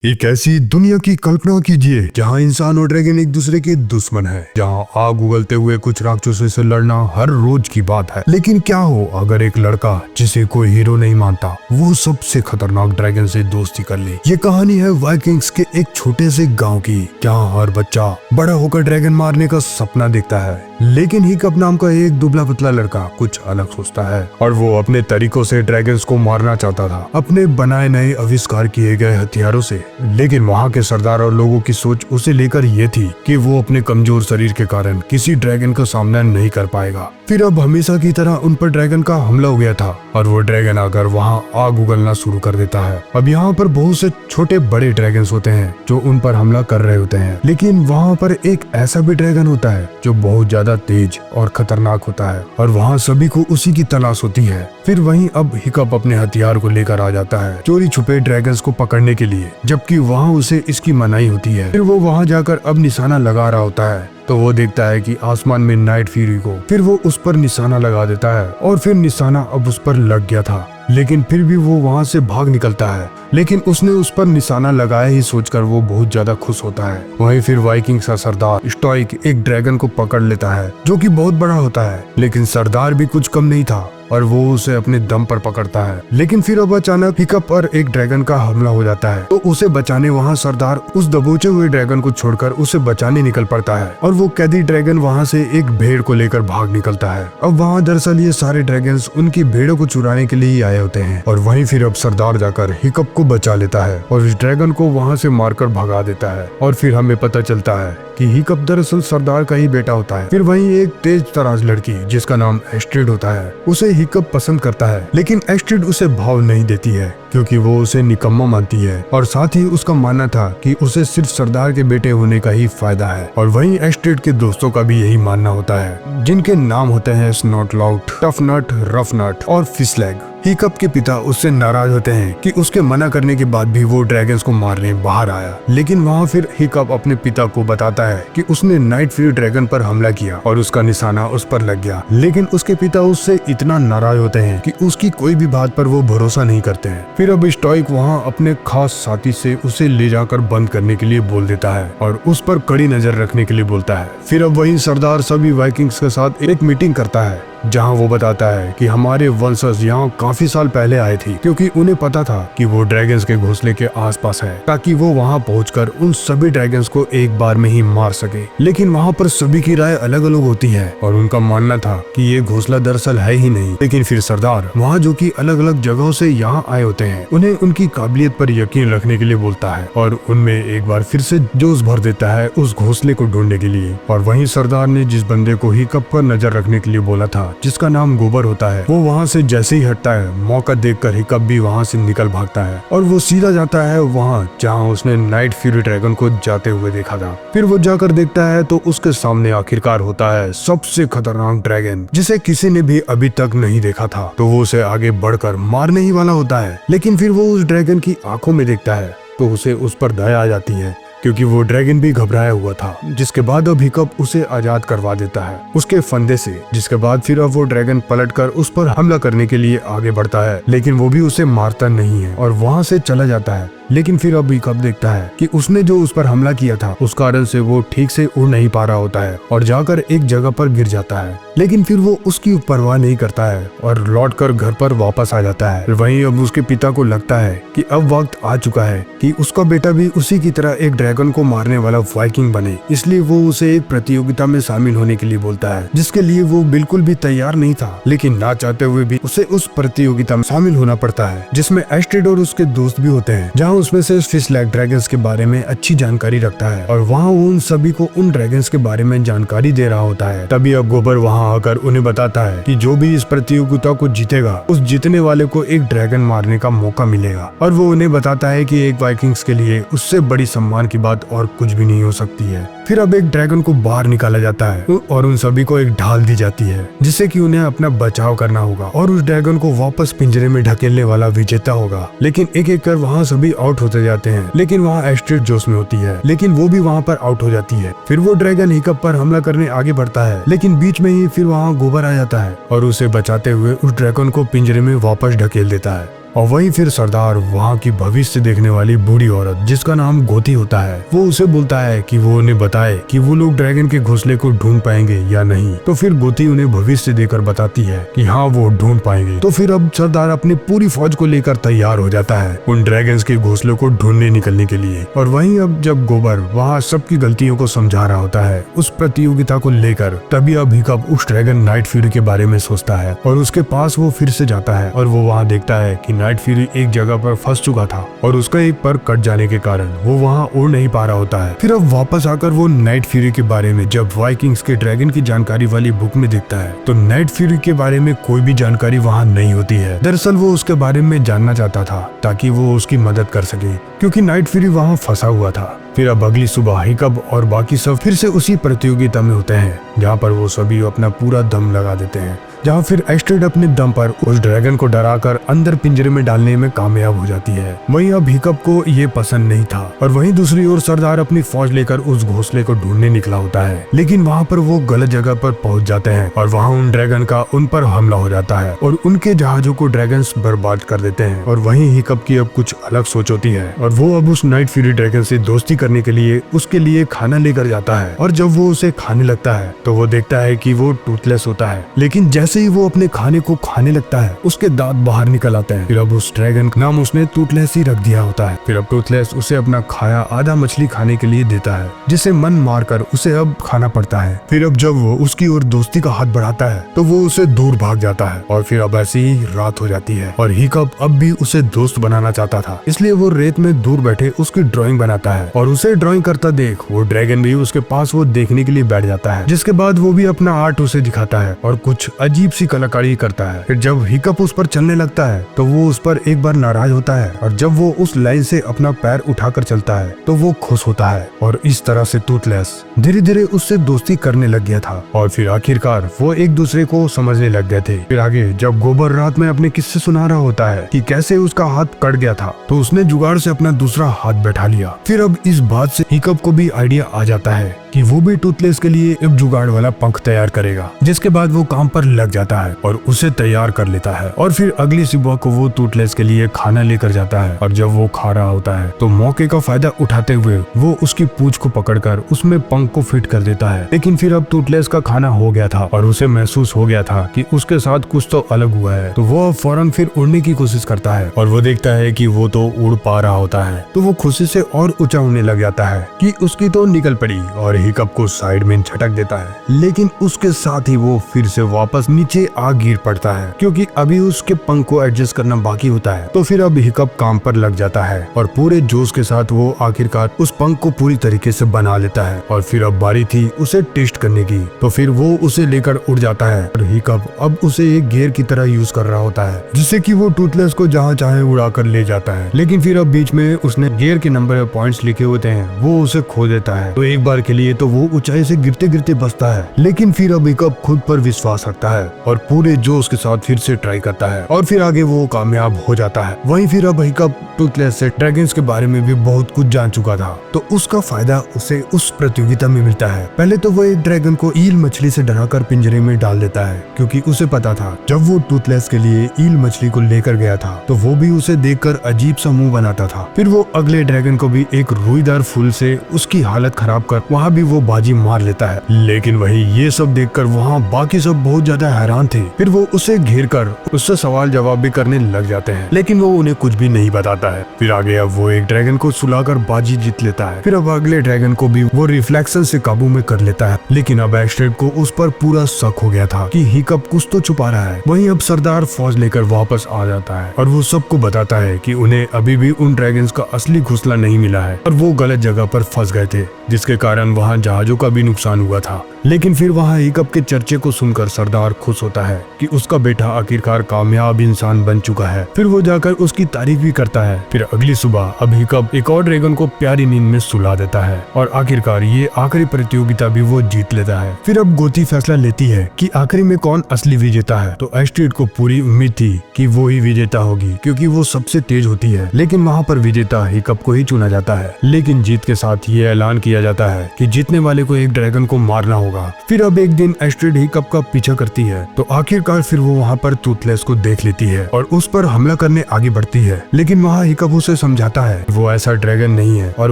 एक ऐसी दुनिया की कल्पना कीजिए जहां इंसान और ड्रैगन एक दूसरे के दुश्मन है, जहां आग उगलते हुए कुछ राक्षसों से लड़ना हर रोज की बात है। लेकिन क्या हो अगर एक लड़का जिसे कोई हीरो नहीं मानता वो सबसे खतरनाक ड्रैगन से दोस्ती कर ले। ये कहानी है वाइकिंग्स के एक छोटे से गाँव की, जहाँ हर बच्चा बड़ा होकर ड्रैगन मारने का सपना देखता है। लेकिन हिकअप नाम का एक दुबला पतला लड़का कुछ अलग सोचता है और वो अपने तरीकों से ड्रैगन्स को मारना चाहता था, अपने बनाए नए आविष्कार किए गए हथियारों से। लेकिन वहाँ के सरदार और लोगों की सोच उसे लेकर ये थी कि वो अपने कमजोर शरीर के कारण किसी ड्रैगन का सामना नहीं कर पाएगा। फिर अब हमेशा की तरह उन पर ड्रैगन का हमला हो गया था और वो ड्रैगन आकर वहाँ आग उगलना शुरू कर देता है। अब यहाँ पर बहुत से छोटे बड़े ड्रैगन्स होते हैं जो उन पर हमला कर रहे होते हैं, लेकिन वहाँ पर एक ऐसा भी ड्रैगन होता है जो बहुत ज्यादा तेज और खतरनाक होता है और वहाँ सभी को उसी की तलाश होती है। फिर वहीं अब हिकअप अपने हथियार को लेकर आ जाता है चोरी छुपे ड्रैगन्स को पकड़ने के लिए, जबकि वहाँ उसे इसकी मनाही होती है। फिर वो वहाँ जाकर अब निशाना लगा रहा होता है तो वो देखता है कि आसमान में नाइट फ्यूरी को, फिर वो उस पर निशाना लगा देता है और फिर निशाना अब उस पर लग गया था। लेकिन फिर भी वो वहाँ से भाग निकलता है, लेकिन उसने उस पर निशाना लगाया ही सोचकर वो बहुत ज्यादा खुश होता है। वहीं फिर वाइकिंग्स का सरदार स्टोइक एक ड्रैगन को पकड़ लेता है जो कि बहुत बड़ा होता है, लेकिन सरदार भी कुछ कम नहीं था और वो उसे अपने दम पर पकड़ता है। लेकिन फिर अब अचानक हिकअप पर एक ड्रैगन का हमला हो जाता है तो उसे बचाने वहाँ सरदार उस दबोचे हुए ड्रैगन को छोड़कर उसे बचाने निकल पड़ता है और वो कैदी ड्रैगन वहाँ से एक भेड़ को लेकर भाग निकलता है। अब वहाँ दरअसल ये सारे ड्रैगन्स उनकी भेड़ों को चुराने के लिए ही आए होते हैं और वहीं फिर अब सरदार जाकर हिकअप को बचा लेता है और इस ड्रैगन को वहाँ से मारकर भगा देता है। और फिर हमें पता चलता है कि हिकअप दरअसल सरदार का ही बेटा होता है। फिर वहीं एक तेज तराज लड़की जिसका नाम एस्ट्रिड होता है उसे हिकअप पसंद करता है, लेकिन एस्ट्रिड उसे भाव नहीं देती है क्योंकि वो उसे निकम्मा मानती है और साथ ही उसका मानना था कि उसे सिर्फ सरदार के बेटे होने का ही फायदा है। और वहीं एस्ट्रिड के दोस्तों का भी यही मानना होता है जिनके नाम होते हैं स्नॉटलाउट, टफ नट, रफ नट और फिशलैग। हिकअप के पिता उससे नाराज होते हैं कि उसके मना करने के बाद भी वो ड्रैगन्स को मारने बाहर आया, लेकिन वहाँ फिर हिकअप अपने पिता को बताता है कि उसने नाइट फ्यूरी ड्रैगन पर हमला किया और उसका निशाना उस पर लग गया। लेकिन उसके पिता उससे इतना नाराज होते हैं कि उसकी कोई भी बात पर वो भरोसा नहीं करते हैं। फिर अब स्टोइक वहाँ अपने खास साथी से उसे ले जाकर बंद करने के लिए बोल देता है और उस पर कड़ी नजर रखने के लिए बोलता है। फिर अब वही सरदार सभी वाइकिंग्स के साथ एक मीटिंग करता है जहां वो बताता है कि हमारे वंशज यहाँ काफी साल पहले आए थे क्योंकि उन्हें पता था कि वो ड्रैगन्स के घोंसले के आसपास है ताकि वो वहां पहुंचकर उन सभी ड्रैगन्स को एक बार में ही मार सके। लेकिन वहां पर सभी की राय अलग अलग होती है और उनका मानना था कि ये घोंसला दरअसल है ही नहीं। लेकिन फिर सरदार वहाँ जो कि अलग अलग जगहों से यहाँ आए होते हैं उन्हें उनकी काबिलियत पर यकीन रखने के लिए बोलता है और उनमें एक बार फिर से जोश भर देता है उस घोंसले को ढूंढने के लिए। और वहीं सरदार ने जिस बंदे को हिकअप पर नजर रखने के लिए बोला था जिसका नाम गोबर होता है, वो वहाँ से जैसे ही हटता है मौका देखकर हिकअप भी वहाँ से निकल भागता है और वो सीधा जाता है वहाँ जहाँ उसने नाइट फ्यूरी ड्रैगन को जाते हुए देखा था। फिर वो जाकर देखता है तो उसके सामने आखिरकार होता है सबसे खतरनाक ड्रैगन जिसे किसी ने भी अभी तक नहीं देखा था। तो वो उसे आगे बढ़कर मारने ही वाला होता है, लेकिन फिर वो उस ड्रैगन की आंखों में देखता है तो उसे उस पर दया आ जाती है क्योंकि वो ड्रैगन भी घबराया हुआ था। जिसके बाद अब हिकअप उसे आजाद करवा देता है उसके फंदे से। जिसके बाद फिर अब वो ड्रैगन पलटकर उस पर हमला करने के लिए आगे बढ़ता है, लेकिन वो भी उसे मारता नहीं है और वहाँ से चला जाता है। लेकिन फिर अब हिकअप देखता है कि उसने जो उस पर हमला किया था उस कारण से वो ठीक से उड़ नहीं पा रहा होता है और जाकर एक जगह पर गिर जाता है। लेकिन फिर वो उसकी परवाह नहीं करता है और लौटकर घर पर वापस आ जाता है। वहीं अब उसके पिता को लगता है कि अब वक्त आ चुका है कि उसका बेटा भी उसी की तरह एक ड्रैगन को मारने वाला वाइकिंग बने, इसलिए वो उसे एक प्रतियोगिता में शामिल होने के लिए बोलता है जिसके लिए वो बिल्कुल भी तैयार नहीं था। लेकिन ना चाहते हुए भी उसे उस प्रतियोगिता में शामिल होना पड़ता है जिसमें एस्ट्रिड और उसके दोस्त भी होते हैं, जहाँ उसमें से फिशलैग ड्रैगन्स के बारे में अच्छी जानकारी रखता है और वहाँ उन सभी को उन ड्रैगन्स के बारे में जानकारी दे रहा होता है। तभी अब गोबर वहाँ आकर उन्हें बताता है कि जो भी इस प्रतियोगिता को जीतेगा उस जीतने वाले को एक ड्रैगन मारने का मौका मिलेगा और वो उन्हें बताता है कि एक वाइकिंग्स के लिए उससे बड़ी सम्मान की बात और कुछ भी नहीं हो सकती है। फिर अब एक ड्रैगन को बाहर निकाला जाता है और उन सभी को एक ढाल दी जाती है जिससे कि उन्हें अपना बचाव करना होगा और उस ड्रैगन को वापस पिंजरे में ढकेलने वाला विजेता होगा। लेकिन एक एक कर वहाँ सभी आउट होते जाते हैं, लेकिन वहाँ एस्ट्रिड जोश में होती है, लेकिन वो भी वहाँ पर आउट हो जाती है। फिर वो ड्रैगन हिकअप पर हमला करने आगे बढ़ता है, लेकिन बीच में ही फिर वहाँ गोबर आ जाता है और उसे बचाते हुए उस ड्रैगन को पिंजरे में वापस ढकेल देता है। और वहीं फिर सरदार वहाँ की भविष्य देखने वाली बूढ़ी औरत जिसका नाम गोती होता है, वो उसे बोलता है कि वो उन्हें बताए कि वो लोग ड्रैगन के घोंसले को ढूंढ पाएंगे या नहीं। तो फिर गोती उन्हें भविष्य देकर बताती है कि हाँ वो ढूंढ पाएंगे। तो फिर अब सरदार अपनी पूरी फौज को लेकर तैयार हो जाता है उन ड्रैगन्स के घोंसले को ढूंढने निकलने के लिए। और वहीं अब जब गोबर वहाँ सबकी गलतियों को समझा रहा होता है उस प्रतियोगिता को लेकर, तभी अब हिकअप उस ड्रैगन नाइट फ्यूरी के बारे में सोचता है और उसके पास वो फिर से जाता है और वो वहाँ देखता है कि नाइट फ्यूरी एक जगह पर फंस चुका था और उसका एक पर कट जाने के कारण वो वहाँ उड़ नहीं पा रहा होता है। फिर अब वापस आकर वो नाइट फ्यूरी के बारे में जब वाइकिंग्स के ड्रैगन की जानकारी वाली बुक में देखता है तो नाइट फ्यूरी के बारे में कोई भी जानकारी वहाँ नहीं होती है। दरअसल वो उसके बारे में जानना चाहता था ताकि वो उसकी मदद कर सके, क्योंकि नाइट फ्यूरी वहाँ फंसा हुआ था। फिर अब अगली सुबह हिकअप और बाकी सब फिर से उसी प्रतियोगिता में होते हैं जहाँ पर वो सभी अपना पूरा दम लगा देते हैं, जहाँ फिर एस्ट्रिड अपने दम पर उस ड्रैगन को डराकर अंदर पिंजरे में डालने में कामयाब हो जाती है। वहीं अब हिकअप को ये पसंद नहीं था और वहीं दूसरी ओर सरदार अपनी फौज लेकर उस घोंसले को ढूंढने निकला होता है, लेकिन वहाँ पर वो गलत जगह पर पहुँच जाते हैं और वहाँ उन ड्रैगन का उन पर हमला हो जाता है और उनके जहाजों को ड्रैगन्स बर्बाद कर देते हैं। और वहीं हिकअप की अब कुछ अलग सोच होती है और वो अब उस नाइट फ्यूरी ड्रैगन से दोस्ती करने के लिए उसके लिए खाना लेकर जाता है। और जब वो उसे खाने लगता है तो वो देखता है कि वो टूथलेस होता है, लेकिन जैसे ही वो अपने खाने को खाने लगता है उसके दांत बाहर निकल आते हैं। फिर अब उस ड्रैगन का नाम उसने टूथलेस ही रख दिया होता है। फिर अब टूथलेस उसे अपना खाया आधा मछली खाने के लिए देता है, जिसे मन मारकर उसे अब खाना पड़ता है। फिर अब जब वो उसकी ओर दोस्ती का हाथ बढ़ाता है तो वो उसे दूर भाग जाता है और फिर अब ऐसी ही रात हो जाती है और हिकअप अब भी उसे दोस्त बनाना चाहता था, इसलिए वो रेत में दूर बैठे उसकी ड्राइंग बनाता है और उसे ड्राइंग करता देख वो ड्रैगन भी उसके पास वो देखने के लिए बैठ जाता है, जिसके बाद वो भी अपना आर्ट उसे दिखाता है और कुछ अजीब सी कलाकारी करता है। फिर जब हिकअप उस पर चलने लगता है तो वो उस पर एक बार नाराज होता है और जब वो उस लाइन से अपना पैर उठाकर चलता है तो वो खुश होता है और इस तरह से टूथलेस धीरे धीरे उससे दोस्ती करने लग गया था और फिर आखिरकार वो एक दूसरे को समझने लग गए थे। फिर आगे जब गोबर रात में अपने किस्से सुना रहा होता है कि कैसे उसका हाथ कट गया था तो उसने जुगाड़ से अपना दूसरा हाथ बैठा लिया। फिर अब इस बात से हिकअप को भी आइडिया आ जाता है कि वो भी टूथलेस के लिए एक जुगाड़ वाला पंख तैयार करेगा, जिसके बाद वो काम पर लग जाता है और उसे तैयार कर लेता है। और फिर अगली सुबह को वो टूथलेस के लिए खाना लेकर जाता है और जब वो खा रहा होता है तो मौके का फायदा उठाते हुए वो उसकी पूंछ को पकड़कर उसमें पंख को फिट कर देता है। लेकिन फिर अब टूथलेस का खाना हो गया था और उसे महसूस हो गया था कि उसके साथ कुछ तो अलग हुआ है, तो वो अब फौरन फिर उड़ने की कोशिश करता है और वो देखता है कि वो तो उड़ पा रहा होता है, तो वो खुशी से और ऊंचा उड़ने लग जाता है कि उसकी तो निकल पड़ी और हिकअप को साइड में झटक देता है। लेकिन उसके साथ ही वो फिर से वापस नीचे आ गिर पड़ता है क्योंकि अभी उसके पंख को एडजस्ट करना बाकी होता है। तो फिर अब हिकअप काम पर लग जाता है और पूरे जोश के साथ वो आखिरकार उस पंख को पूरी तरीके से बना लेता है और फिर अब बारी थी उसे टेस्ट करने की, तो फिर वो उसे लेकर उड़ जाता है और हिकअप अब उसे एक गियर की तरह यूज कर रहा होता है, जिससे कि वो टूथलेस को जहाँ चाहे उड़ाकर ले जाता है। लेकिन फिर अब बीच में उसने गियर के नंबर पॉइंट्स लिखे होते हैं, वो उसे खो देता है। तो एक बार के लिए तो वो ऊंचाई से गिरते गिरते बचता है, लेकिन फिर अब हिकअप खुद पर विश्वास रखता है और पूरे जोश के साथ फिर से ट्राई करता है और फिर आगे वो कामयाब हो जाता है। वहीं फिर अब हिकअप टूथलेस से ड्रैगन्स के बारे में भी बहुत कुछ जान चुका था, तो उसका फायदा उसे उस प्रतियोगिता में मिलता है। पहले तो वो एक ड्रैगन को ईल मछली से डराकर पिंजरे में डाल देता है, क्योंकि उसे पता था जब वो टूथलेस के लिए ईल मछली को लेकर गया था तो वो भी उसे देखकर अजीब सा मुंह बनाता था। फिर वो अगले ड्रैगन को भी एक रुईदार फूल से उसकी हालत खराब कर वहाँ भी वो बाजी मार लेता है। लेकिन वही ये सब देखकर वहाँ बाकी सब बहुत ज्यादा हैरान थे। फिर वो उसे घेर कर उससे सवाल जवाब भी करने लग जाते हैं, लेकिन वो उन्हें कुछ भी नहीं बताता है। फिर आगे अब वो एक ड्रैगन को सुलाकर बाजी जीत लेता है। फिर अब अगले ड्रैगन को भी वो रिफ्लेक्शन से काबू में कर लेता है, लेकिन अब एस्ट्रिड को उस पर पूरा शक हो गया था कि हिकअप कुछ तो छुपा रहा है। वहीं अब सरदार फौज लेकर वापस आ जाता है और वो सबको बताता है कि उन्हें अभी भी उन ड्रैगन्स का असली घोंसला नहीं मिला है और वो गलत जगह पर फंस गए थे, जिसके कारण वहाँ जहाजों का भी नुकसान हुआ था। लेकिन फिर वहाँ हिकअप के चर्चे को सुनकर सरदार खुश होता है कि उसका बेटा आखिरकार कामयाब इंसान बन चुका है। फिर वो जाकर उसकी तारीफ भी करता है। फिर अगली सुबह अब हिकअप एक और ड्रैगन को प्यारी नींद में सुला देता है और आखिरकार ये आखिरी प्रतियोगिता भी वो जीत लेता है। फिर अब गोती फैसला लेती है कि आखिरी में कौन असली विजेता है, तो एस्ट्रिड को पूरी उम्मीद थी कि वो ही विजेता होगी क्योंकि वो सबसे तेज होती है। लेकिन वहाँ पर विजेता हिकअप को ही चुना जाता है। लेकिन जीत के साथ ये ऐलान किया जाता है कि जीतने वाले को एक ड्रैगन को मारना होगा होगा। फिर अब एक दिन एस्ट्रिड हिकअप का पीछा करती है तो आखिरकार फिर वो वहाँ पर टूथलेस को देख लेती है और उस पर हमला करने आगे बढ़ती है। लेकिन वहाँ हिकअप उसे समझाता है वो ऐसा ड्रैगन नहीं है और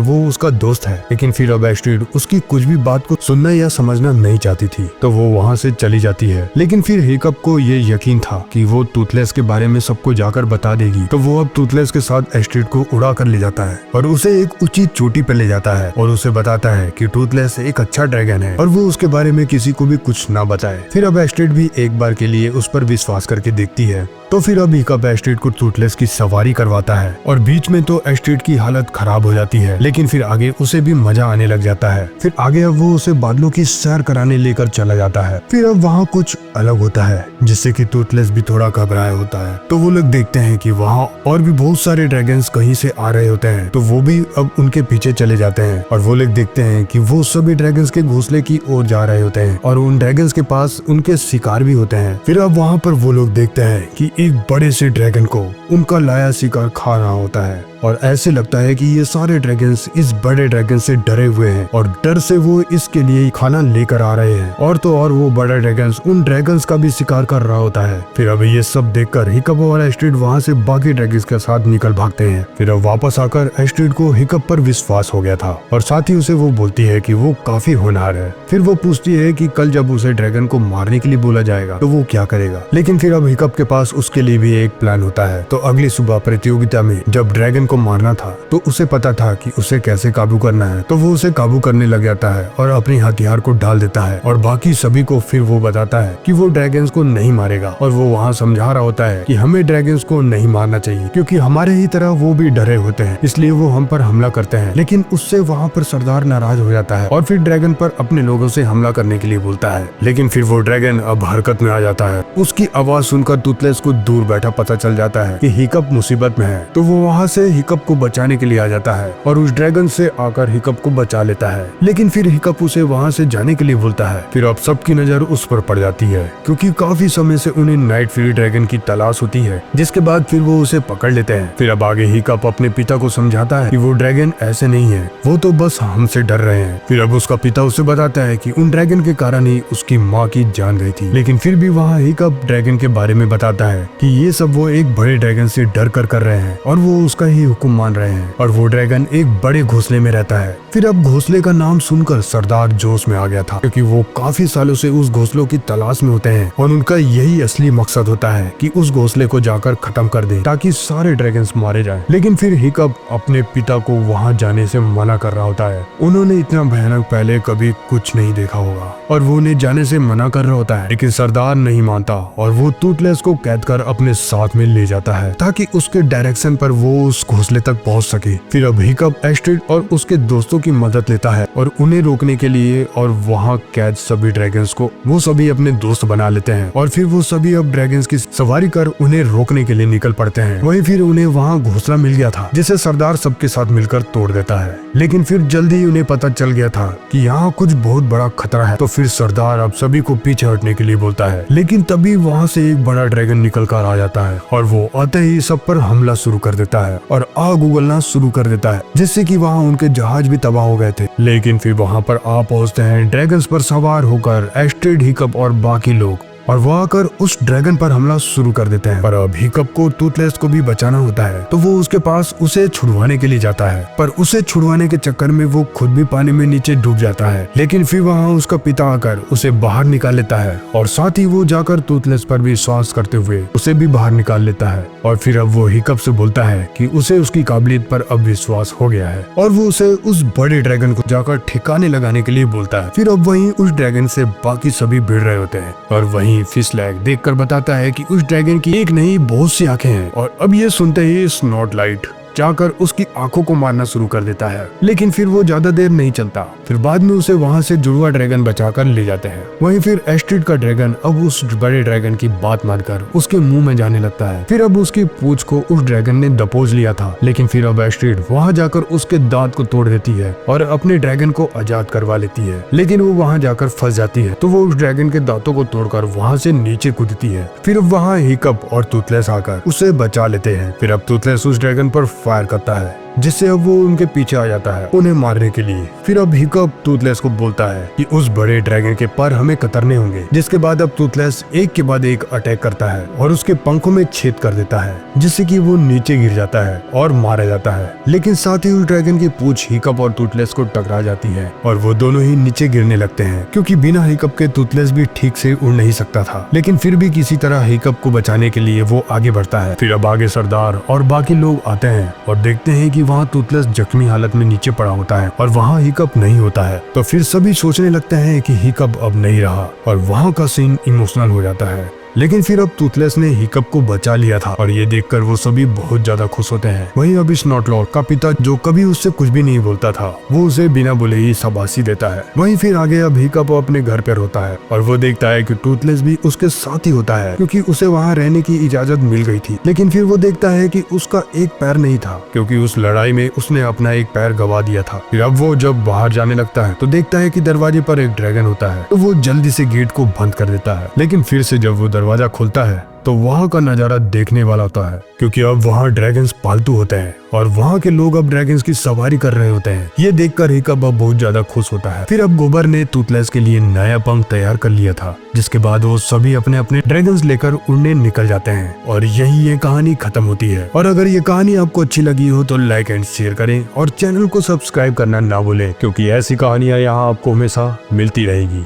वो उसका दोस्त है। लेकिन फिर अब एस्ट्रिड उसकी कुछ भी बात को सुनना या समझना नहीं चाहती थी तो वो वहाँ से चली जाती है। लेकिन फिर हिकअप को ये यकीन था कि वो टूथलेस के बारे में सबको जाकर बता देगी, तो वो अब टूथलेस के साथ एस्ट्रिड को उड़ा कर ले जाता है और उसे एक ऊंची चोटी पर ले जाता है और उसे बताता है कि टूथलेस एक अच्छा ड्रैगन है और वो उसके बारे में किसी को भी कुछ ना बताए। फिर अब एस्ट्रिड भी एक बार के लिए उस पर विश्वास करके देखती है। तो फिर अब हिकअप एस्ट्रिड को टूथलेस की सवारी करवाता है और बीच में तो एस्ट्रिड की हालत खराब हो जाती है, लेकिन फिर आगे उसे भी मजा आने लग जाता है। फिर आगे अब वो उसे बादलों की सैर कराने लेकर चला जाता है। फिर अब वहाँ कुछ अलग होता है जिससे कि टूथलेस भी थोड़ा घबराया होता है। तो वो लोग देखते हैं कि वहाँ और भी बहुत सारे ड्रैगन्स कहीं से आ रहे होते हैं, तो वो भी अब उनके पीछे चले जाते हैं और वो लोग देखते हैं कि वो सभी ड्रैगन्स के घोंसले की ओर जा रहे होते हैं और उन ड्रैगन्स के पास उनके शिकार भी होते हैं। फिर अब वहाँ पर वो लोग देखते हैं कि एक बड़े से ड्रैगन को उनका लाया शिकार खा रहा होता है और ऐसे लगता है कि ये सारे ड्रैगन्स इस बड़े ड्रैगन से डरे हुए हैं और डर से वो इसके लिए खाना लेकर आ रहे हैं। और तो और वो बड़ा ड्रैगन्स उन ड्रैगन्स का भी शिकार कर रहा होता है। फिर अब ये सब देखकर हिकअप और एस्ट्रिड वहाँ से बाकी ड्रैगन्स के साथ निकल भागते हैं। फिर अब वापस आकर एस्ट्रिड को हिकअप पर विश्वास हो गया था और साथ ही उसे वो बोलती है कि वो काफी होनहार है। फिर वो पूछती है कि कल जब उसे ड्रैगन को मारने के लिए बोला जाएगा तो वो क्या करेगा। लेकिन फिर अब हिकअप के पास उसके लिए भी एक प्लान होता है। तो अगली सुबह प्रतियोगिता में जब ड्रैगन को मारना था तो उसे पता था कि उसे कैसे काबू करना है, तो वो उसे काबू करने लग जाता है और अपने हथियार को डाल देता है और बाकी सभी को फिर वो बताता है कि वो ड्रैगन्स को नहीं मारेगा और वो वहाँ समझा रहा होता है कि हमें ड्रैगन्स को नहीं मारना चाहिए क्योंकि हमारे ही तरह वो भी डरे होते हैं, इसलिए वो हम पर हमला करते हैं। लेकिन उससे वहाँ पर सरदार नाराज हो जाता है और फिर ड्रैगन पर अपने लोगों से हमला करने के लिए बोलता है। लेकिन फिर वो ड्रैगन अब हरकत में आ जाता है। उसकी आवाज सुनकर टूथलेस को दूर बैठा पता चल जाता है कि हिकअप मुसीबत में है, तो वो वहाँ से हिकअप को बचाने के लिए आ जाता है और उस ड्रैगन से आकर हिकअप को बचा लेता है। लेकिन फिर हिकअप उसे वहाँ से जाने के लिए बोलता है। फिर अब सबकी नजर उस पर पड़ जाती है क्योंकि काफी समय से उन्हें नाइट फ्यूरी ड्रैगन की तलाश होती है, जिसके बाद फिर वो उसे पकड़ लेते हैं। फिर अब आगे हिकअप अपने पिता को समझाता है कि वो ड्रैगन ऐसे नहीं है, वो तो बस हमसे डर रहे हैं। फिर अब उसका पिता उसे बताता है कि उन ड्रैगन के कारण ही उसकी माँ की जान गई थी। लेकिन फिर भी वहाँ हिकअप ड्रैगन के बारे में बताता है कि ये सब वो एक बड़े ड्रैगन से डर कर रहे हैं और वो उसका ही हुक्म मान रहे हैं और वो ड्रैगन एक बड़े घोंसले में रहता है। फिर अब घोंसले का नाम सुनकर सरदार जोश में आ गया था क्योंकि वो काफी सालों से उस घोंसलों की तलाश में होते हैं और उनका यही असली मकसद होता है कि उस घोंसले को जाकर खत्म कर दे ताकि सारे ड्रैगन्स मारे जाएं। लेकिन फिर हिकअप अपने पिता को वहां जाने से मना कर रहा होता है। उन्होंने इतना भयानक पहले कभी कुछ नहीं देखा होगा और वो उन्हें जाने से मना कर रहा होता है। लेकिन सरदार नहीं मानता और वो टूथलेस को कैद कर अपने साथ में ले जाता है ताकि उसके डायरेक्शन पर वो उस घोंसले तक पहुंच सके। फिर अब हिकअप एस्ट्रिड और उसके दोस्तों की मदद लेता है और उन्हें रोकने के लिए और वहाँ कैद सभी ड्रैगन्स को वो सभी अपने दोस्त बना लेते हैं और फिर वो सभी अब ड्रैगन्स की सवारी कर उन्हें रोकने के लिए निकल पड़ते हैं। वहीं फिर उन्हें वहाँ घोंसला मिल गया था जिसे सरदार सबके साथ मिलकर तोड़ देता है। लेकिन फिर जल्दी उन्हें पता चल गया था कि यहाँ कुछ बहुत बड़ा खतरा है, तो फिर सरदार अब सभी को पीछे हटने के लिए बोलता है। लेकिन तभी वहाँ से एक बड़ा ड्रैगन निकल कर आ जाता है और वो आते ही सब पर हमला शुरू कर देता है और आग उगलना शुरू कर देता है, जिससे कि वहाँ उनके जहाज भी तबाह हो गए थे। लेकिन फिर वहाँ पर आ पहुँचते हैं ड्रैगन्स पर सवार होकर एस्ट्रिड, हिकअप और बाकी लोग और वो आकर उस ड्रैगन पर हमला शुरू कर देते हैं। पर अब हिकअप को टूथलेस को भी बचाना होता है, तो वो उसके पास उसे छुड़वाने के लिए जाता है। पर उसे छुड़वाने के चक्कर में वो खुद भी पानी में नीचे डूब जाता है। लेकिन फिर वहाँ उसका पिता आकर उसे बाहर निकाल लेता है और साथ ही वो जाकर टूथलेस पर भी विश्वास करते हुए उसे भी बाहर निकाल लेता है। और फिर अब वो हिकअप से बोलता है कि उसे उसकी काबिलियत पर अब विश्वास हो गया है और वो उसे उस बड़े ड्रैगन को जाकर ठिकाने लगाने के लिए बोलता है। फिर अब वहीं उस ड्रैगन से बाकी सभी भिड़ रहे होते हैं और वहीं फिशलैग देखकर बताता है कि उस ड्रैगन की एक नहीं बहुत सी आंखें हैं। और अब ये सुनते ही स्नॉटलाइट जाकर उसकी आंखों को मारना शुरू कर देता है। लेकिन फिर वो ज्यादा देर नहीं चलता, फिर बाद में उसे वहाँ से जुड़वा ड्रैगन बचाकर ले जाते हैं। वहीं फिर एस्ट्रिड का ड्रैगन अब उस बड़े ड्रैगन की बात मानकर उसके मुंह में जाने लगता है। फिर अब उसकी पूंछ को उस ड्रैगन ने दबोच लिया था। लेकिन फिर अब एस्ट्रिड वहाँ जाकर उसके दांत को तोड़ देती है और अपने ड्रैगन को आजाद करवा लेती है। लेकिन वो वहाँ जाकर फंस जाती है, तो वो उस ड्रैगन के दांतों को तोड़कर वहाँ से नीचे कूदती है। फिर वहाँ हिकअप और टूथलेस आकर उसे बचा लेते हैं। फिर अब टूथलेस उस ड्रैगन पर फायर करता है, जिससे अब वो उनके पीछे आ जाता है उन्हें मारने के लिए। फिर अब हिकअप टूथलेस को बोलता है कि उस बड़े ड्रैगन के पर हमें कतरने होंगे, जिसके बाद अब टूथलेस एक के बाद एक अटैक करता है और उसके पंखों में छेद कर देता है, जिससे कि वो नीचे गिर जाता है और मारा जाता है। लेकिन साथ ही उस ड्रैगन की पूंछ हिकअप और टूथलेस को टकरा जाती है और वो दोनों ही नीचे गिरने लगते हैं, क्योंकि बिना हिकअप के टूथलेस भी ठीक से उड़ नहीं सकता था। लेकिन फिर भी किसी तरह हिकअप को बचाने के लिए वो आगे बढ़ता है। फिर अब आगे सरदार और बाकी लोग आते हैं और देखते हैं कि वहाँ टूथलेस जख्मी हालत में नीचे पड़ा होता है और वहाँ हिकअप नहीं होता है। तो फिर सभी सोचने लगते हैं कि हिकअप अब नहीं रहा और वहाँ का सीन इमोशनल हो जाता है। लेकिन फिर अब टूथलेस ने हिकअप को बचा लिया था और ये देखकर वो सभी बहुत ज्यादा खुश होते हैं। वहीं अब स्नॉटलॉर्ड का पिता, जो कभी उससे कुछ भी नहीं बोलता था, वो उसे बिना बोले ही शाबाशी देता है। वहीं फिर आगे अब हिकअप अपने घर पर होता है और वो देखता है कि टूथलेस भी उसके साथ ही होता है, क्योंकि उसे वहाँ रहने की इजाजत मिल गई थी। लेकिन फिर वो देखता है कि उसका एक पैर नहीं था, क्योंकि उस लड़ाई में उसने अपना एक पैर गवा दिया था। फिर अब वो जब बाहर जाने लगता है तो देखता है कि दरवाजे पर एक ड्रैगन होता है, तो वो जल्दी से गेट को बंद कर देता है। लेकिन फिर से जब वो दरवाजा खुलता है तो वहाँ का नजारा देखने वाला होता है, क्योंकि अब वहाँ ड्रैगन्स पालतू होते हैं और वहाँ के लोग अब ड्रैगन्स की सवारी कर रहे होते हैं। ये देखकर हिकअप अब बहुत ज्यादा खुश होता है। फिर अब गोबर ने टूथलेस के लिए नया पंख तैयार कर लिया था, जिसके बाद वो सभी अपने अपने ड्रैगन्स लेकर उड़ने निकल जाते हैं और यही ये कहानी खत्म होती है। और अगर ये कहानी आपको अच्छी लगी हो तो लाइक एंड शेयर करें और चैनल को सब्सक्राइब करना ना भूलें, क्योंकि ऐसी कहानियां यहाँ आपको हमेशा मिलती रहेगी।